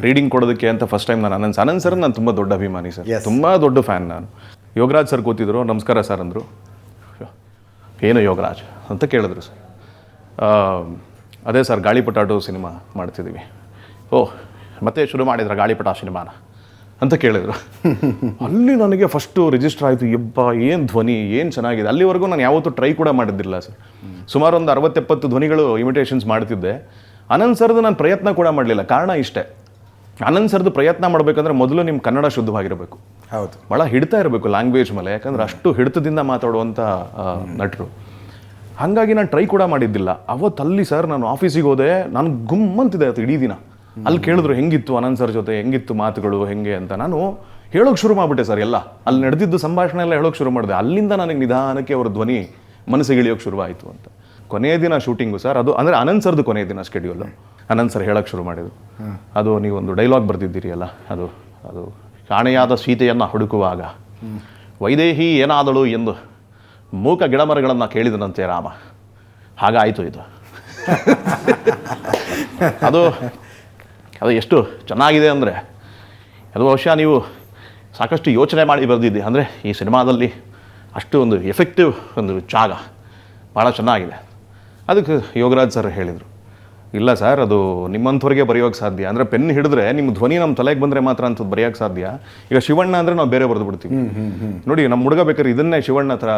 Reading ಕೊಡೋದಕ್ಕೆ ಅಂತ first time ನಾನು ಅನಂತ್ ಸರ್ ನಾನು ತುಂಬ ದೊಡ್ಡ ಅಭಿಮಾನಿ ಸರ್, ತುಂಬ ದೊಡ್ಡ ಫ್ಯಾನ್ ನಾನು. ಯೋಗರಾಜ್ ಸರ್ ಕೂತಿದ್ರು, ನಮಸ್ಕಾರ ಸರ್ ಅಂದರು. ಏನು ಯೋಗರಾಜ್ ಅಂತ ಕೇಳಿದ್ರು ಸರ್. ಅದೇ ಸರ್ ಗಾಳಿಪಟ ಸಿನಿಮಾ ಮಾಡ್ತಿದ್ದೀವಿ. ಓಹ್ ಮತ್ತೆ ಶುರು ಮಾಡಿದ್ರ ಗಾಳಿಪಟ ಸಿನಿಮಾನ ಅಂತ ಕೇಳಿದರು. ಅಲ್ಲಿ ನನಗೆ ಫಸ್ಟು ರಿಜಿಸ್ಟರ್ ಆಯಿತು, ಯಬ್ಬ ಏನು ಧ್ವನಿ, ಏನು ಚೆನ್ನಾಗಿದೆ. ಅಲ್ಲಿವರೆಗೂ ನಾನು ಯಾವತ್ತೂ ಟ್ರೈ ಕೂಡ ಮಾಡಿದ್ದಿಲ್ಲ ಸರ್. ಸುಮಾರು ಒಂದು 60-70 ಧ್ವನಿಗಳು ಇಮಿಟೇಷನ್ಸ್ ಮಾಡ್ತಿದ್ದೆ. ಅನಂತ್ ಸರ್ದು ನಾನು ಪ್ರಯತ್ನ ಕೂಡ ಮಾಡಲಿಲ್ಲ. ಕಾರಣ ಇಷ್ಟೇ, ಅನಂತ್ ಸರ್ದು ಪ್ರಯತ್ನ ಮಾಡಬೇಕಂದ್ರೆ ಮೊದಲು ನಿಮ್ಮ ಕನ್ನಡ ಶುದ್ಧವಾಗಿರಬೇಕು. ಹೌದು, ಭಾಳ ಹಿಡ್ತಾ ಇರಬೇಕು ಲ್ಯಾಂಗ್ವೇಜ್ ಮೇಲೆ, ಯಾಕಂದ್ರೆ ಅಷ್ಟು ಹಿಡಿತದಿಂದ ಮಾತಾಡುವಂಥ ನಟರು. ಹಾಗಾಗಿ ನಾನು ಟ್ರೈ ಕೂಡ ಮಾಡಿದ್ದಿಲ್ಲ. ಅವತ್ತಲ್ಲಿ ಸರ್ ನಾನು ಆಫೀಸಿಗೆ ಹೋದೆ, ನಾನು ಗುಮ್ಮಂತಿದೆ ಅದು ಇಡೀ ದಿನ. ಅಲ್ಲಿ ಕೇಳಿದ್ರು ಹೆಂಗಿತ್ತು ಅನಂತ್ ಸರ್ ಜೊತೆ, ಹೆಂಗಿತ್ತು ಮಾತುಗಳು ಹೆಂಗೆ ಅಂತ. ನಾನು ಹೇಳೋಕೆ ಶುರು ಮಾಡಿಬಿಟ್ಟೆ ಸರ್ ಎಲ್ಲ. ಅಲ್ಲಿ ನಡೆದಿದ್ದು ಸಂಭಾಷಣೆ ಎಲ್ಲ ಹೇಳೋಕೆ ಶುರು ಮಾಡಿದೆ. ಅಲ್ಲಿಂದ ನನಗೆ ನಿಧಾನಕ್ಕೆ ಅವ್ರ ಧ್ವನಿ ಮನಸ್ಸಿಗೆ ಇಳಿಯೋಕೆ ಶುರುವಾಯಿತು ಅಂತ. ಕೊನೆಯ ದಿನ ಶೂಟಿಂಗು ಸರ್, ಅದು ಅಂದರೆ ಅನಂತ್ ಸರ್ದು ಕೊನೆಯ ದಿನ ಸ್ಕೆಡ್ಯೂಲು. ಅನಂತ್ ಸರ್ ಹೇಳೋಕ್ಕೆ ಶುರು ಮಾಡಿದ್ರು, ಅದು ನೀವೊಂದು ಡೈಲಾಗ್ ಬರ್ತಿದ್ದೀರಿ ಅಲ್ಲ, ಅದು ಕಾಣೆಯಾದ ಸೀತೆಯನ್ನು ಹುಡುಕುವಾಗ ವೈದೇಹಿ ಏನಾದಳು ಎಂದು ಮೂಕ ಗಿಡಮರಗಳನ್ನು ಕೇಳಿದನಂತೆ ರಾಮ. ಹಾಗಾಯಿತು ಇದು. ಅದು ಎಷ್ಟು ಚೆನ್ನಾಗಿದೆ ಅಂದರೆ, ಅದು ಬಹುಶಃ ನೀವು ಸಾಕಷ್ಟು ಯೋಚನೆ ಮಾಡಿ ಬರೆದಿದ್ದೆ. ಅಂದರೆ ಈ ಸಿನಿಮಾದಲ್ಲಿ ಅಷ್ಟು ಒಂದು ಎಫೆಕ್ಟಿವ್ ಒಂದು ಜಾಗ ಭಾಳ ಚೆನ್ನಾಗಿದೆ. ಅದಕ್ಕೆ ಯೋಗರಾಜ್ ಸರ್ ಹೇಳಿದರು, ಇಲ್ಲ ಸರ್ ಅದು ನಿಮ್ಮಂಥವ್ರಿಗೆ ಬರೆಯೋಕ್ಕೆ ಸಾಧ್ಯ. ಅಂದರೆ ಪೆನ್ ಹಿಡಿದ್ರೆ ನಿಮ್ಮ ಧ್ವನಿ ನಮ್ಮ ತಲೆಗೆ ಬಂದರೆ ಮಾತ್ರ ಅಂಥದ್ದು ಬರೆಯೋಕ್ಕೆ ಸಾಧ್ಯ. ಈಗ ಶಿವಣ್ಣ ಅಂದರೆ ನಾವು ಬೇರೆ ಬರೆದು ಬಿಡ್ತೀವಿ. ನೋಡಿ ನಮ್ಮ ಹುಡುಗ ಬೇಕಾದ್ರೆ ಇದನ್ನೇ ಶಿವಣ್ಣ ಹತ್ರ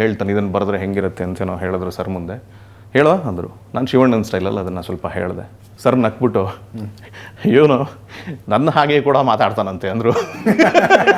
ಹೇಳ್ತಾನೆ, ಇದನ್ನು ಬರೆದ್ರೆ ಹೆಂಗಿರುತ್ತೆ ಅಂತೇನೋ ಹೇಳಿದ್ರು ಸರ್ ಮುಂದೆ. ಹೇಳೋ ಅಂದರು. ನಾನು ಶಿವಣ್ಣನ ಸ್ಟೈಲಲ್ಲಿ ಅದನ್ನು ಸ್ವಲ್ಪ ಹೇಳಿದೆ. ಸರ್ ನಕ್ಬಿಟ್ಟು, ಇವನು ನನ್ನ ಹಾಗೆ ಕೂಡ ಮಾತಾಡ್ತಾನಂತೆ ಅಂದರು.